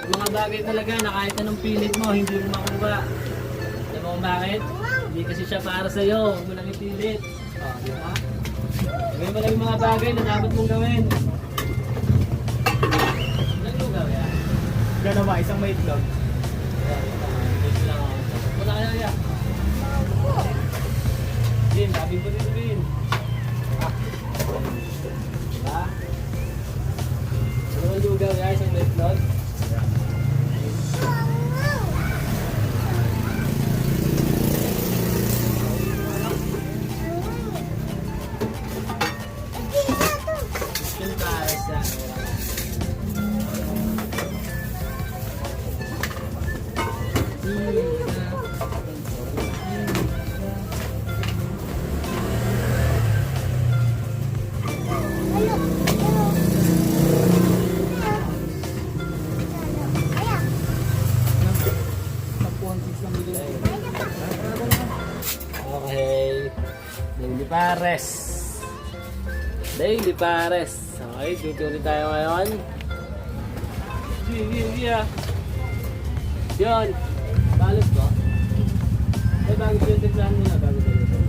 Mga bagay talaga na kahit anong pilit mo, hindi mo makuha. Alam mo kung bakit? Hindi kasi siya para sa'yo. Huwag mo lang ipilit. O, di ba? Gawin mo lang yung mga bagay na dapat mong gawin. Ilang lugaw yan? Gano'n ba? Isang may itlog? Wait lang ako. Wala ka na yan. Bin, sabi ko dito, Bin. Diba? Ano ang lugaw yan? Isang may itlog? Chicken pares yan. Okay. Daily Pares. Daily Pares. Okay, dito ulit tayo ngayon. Yeah. Yun. Balot ko. Ay, bago siya timplahan muna bago tayo.